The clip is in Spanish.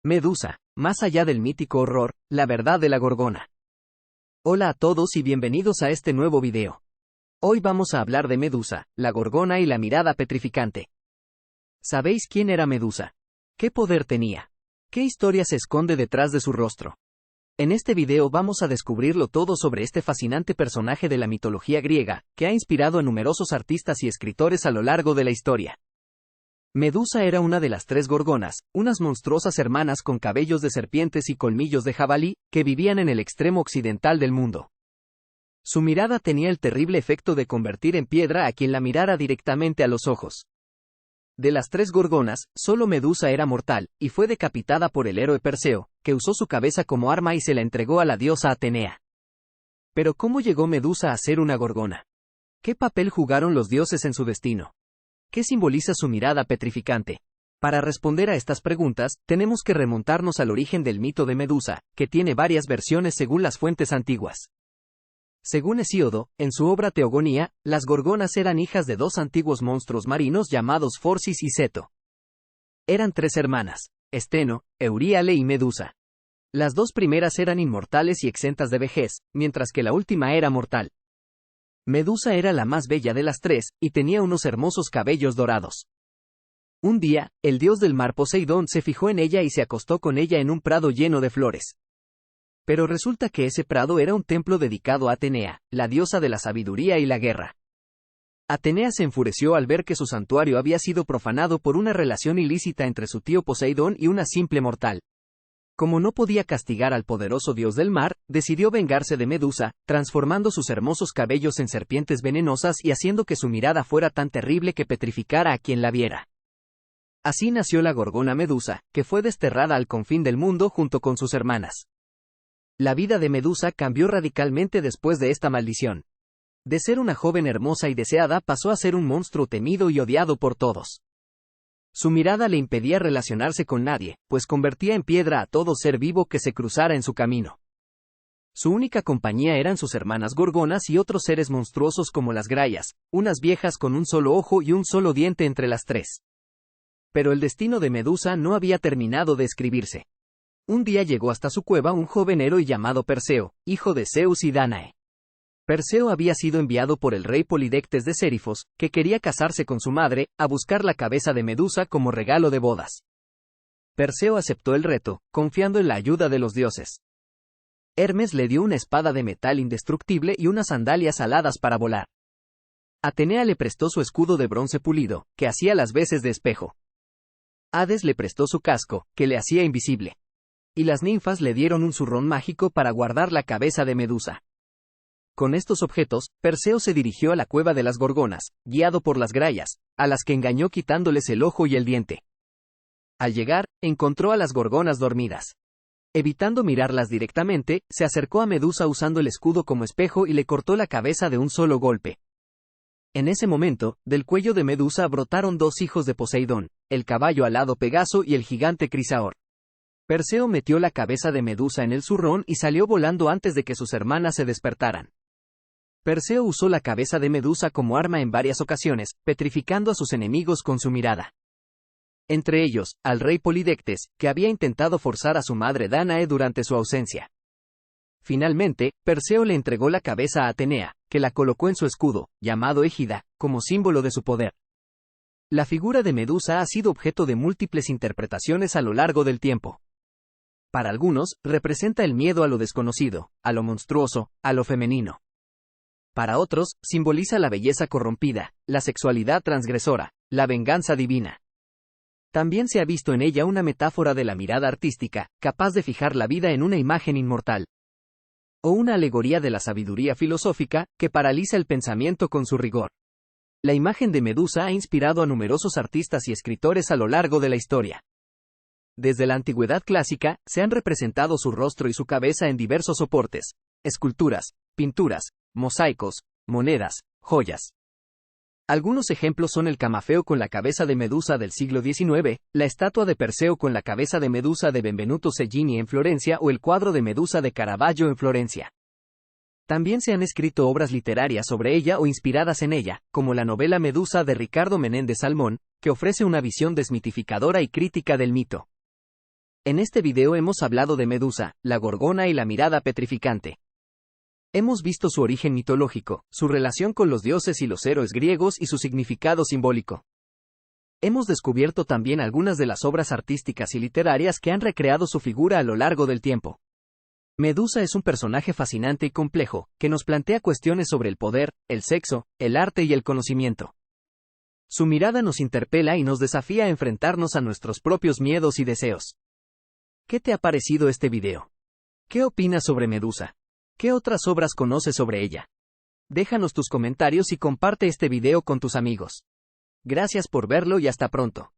Medusa, más allá del mítico horror, la verdad de la gorgona. Hola a todos y bienvenidos a este nuevo video. Hoy vamos a hablar de Medusa, la gorgona y la mirada petrificante. ¿Sabéis quién era Medusa? ¿Qué poder tenía? ¿Qué historia se esconde detrás de su rostro? En este video vamos a descubrirlo todo sobre este fascinante personaje de la mitología griega, que ha inspirado a numerosos artistas y escritores a lo largo de la historia. Medusa era una de las tres gorgonas, unas monstruosas hermanas con cabellos de serpientes y colmillos de jabalí, que vivían en el extremo occidental del mundo. Su mirada tenía el terrible efecto de convertir en piedra a quien la mirara directamente a los ojos. De las tres gorgonas, solo Medusa era mortal, y fue decapitada por el héroe Perseo, que usó su cabeza como arma y se la entregó a la diosa Atenea. Pero ¿cómo llegó Medusa a ser una gorgona? ¿Qué papel jugaron los dioses en su destino? ¿Qué simboliza su mirada petrificante? Para responder a estas preguntas, tenemos que remontarnos al origen del mito de Medusa, que tiene varias versiones según las fuentes antiguas. Según Hesíodo, en su obra Teogonía, las gorgonas eran hijas de dos antiguos monstruos marinos llamados Forcis y Ceto. Eran tres hermanas, Esteno, Euríale y Medusa. Las dos primeras eran inmortales y exentas de vejez, mientras que la última era mortal. Medusa era la más bella de las tres, y tenía unos hermosos cabellos dorados. Un día, el dios del mar Poseidón se fijó en ella y se acostó con ella en un prado lleno de flores. Pero resulta que ese prado era un templo dedicado a Atenea, la diosa de la sabiduría y la guerra. Atenea se enfureció al ver que su santuario había sido profanado por una relación ilícita entre su tío Poseidón y una simple mortal. Como no podía castigar al poderoso dios del mar, decidió vengarse de Medusa, transformando sus hermosos cabellos en serpientes venenosas y haciendo que su mirada fuera tan terrible que petrificara a quien la viera. Así nació la gorgona Medusa, que fue desterrada al confín del mundo junto con sus hermanas. La vida de Medusa cambió radicalmente después de esta maldición. De ser una joven hermosa y deseada pasó a ser un monstruo temido y odiado por todos. Su mirada le impedía relacionarse con nadie, pues convertía en piedra a todo ser vivo que se cruzara en su camino. Su única compañía eran sus hermanas gorgonas y otros seres monstruosos como las grayas, unas viejas con un solo ojo y un solo diente entre las tres. Pero el destino de Medusa no había terminado de escribirse. Un día llegó hasta su cueva un joven héroe llamado Perseo, hijo de Zeus y Dánae. Perseo había sido enviado por el rey Polidectes de Sérifos, que quería casarse con su madre, a buscar la cabeza de Medusa como regalo de bodas. Perseo aceptó el reto, confiando en la ayuda de los dioses. Hermes le dio una espada de metal indestructible y unas sandalias aladas para volar. Atenea le prestó su escudo de bronce pulido, que hacía las veces de espejo. Hades le prestó su casco, que le hacía invisible. Y las ninfas le dieron un zurrón mágico para guardar la cabeza de Medusa. Con estos objetos, Perseo se dirigió a la cueva de las gorgonas, guiado por las grayas, a las que engañó quitándoles el ojo y el diente. Al llegar, encontró a las gorgonas dormidas. Evitando mirarlas directamente, se acercó a Medusa usando el escudo como espejo y le cortó la cabeza de un solo golpe. En ese momento, del cuello de Medusa brotaron dos hijos de Poseidón, el caballo alado Pegaso y el gigante Crisaor. Perseo metió la cabeza de Medusa en el zurrón y salió volando antes de que sus hermanas se despertaran. Perseo usó la cabeza de Medusa como arma en varias ocasiones, petrificando a sus enemigos con su mirada. Entre ellos, al rey Polidectes, que había intentado forzar a su madre Dánae durante su ausencia. Finalmente, Perseo le entregó la cabeza a Atenea, que la colocó en su escudo, llamado Égida, como símbolo de su poder. La figura de Medusa ha sido objeto de múltiples interpretaciones a lo largo del tiempo. Para algunos, representa el miedo a lo desconocido, a lo monstruoso, a lo femenino. Para otros, simboliza la belleza corrompida, la sexualidad transgresora, la venganza divina. También se ha visto en ella una metáfora de la mirada artística, capaz de fijar la vida en una imagen inmortal. O una alegoría de la sabiduría filosófica, que paraliza el pensamiento con su rigor. La imagen de Medusa ha inspirado a numerosos artistas y escritores a lo largo de la historia. Desde la antigüedad clásica, se han representado su rostro y su cabeza en diversos soportes, esculturas, pinturas, mosaicos, monedas, joyas. Algunos ejemplos son el camafeo con la cabeza de Medusa del siglo XIX, la estatua de Perseo con la cabeza de Medusa de Benvenuto Cellini en Florencia o el cuadro de Medusa de Caravaggio en Florencia. También se han escrito obras literarias sobre ella o inspiradas en ella, como la novela Medusa de Ricardo Menéndez Salmón, que ofrece una visión desmitificadora y crítica del mito. En este video hemos hablado de Medusa, la gorgona y la mirada petrificante. Hemos visto su origen mitológico, su relación con los dioses y los héroes griegos y su significado simbólico. Hemos descubierto también algunas de las obras artísticas y literarias que han recreado su figura a lo largo del tiempo. Medusa es un personaje fascinante y complejo, que nos plantea cuestiones sobre el poder, el sexo, el arte y el conocimiento. Su mirada nos interpela y nos desafía a enfrentarnos a nuestros propios miedos y deseos. ¿Qué te ha parecido este video? ¿Qué opinas sobre Medusa? ¿Qué otras obras conoces sobre ella? Déjanos tus comentarios y comparte este video con tus amigos. Gracias por verlo y hasta pronto.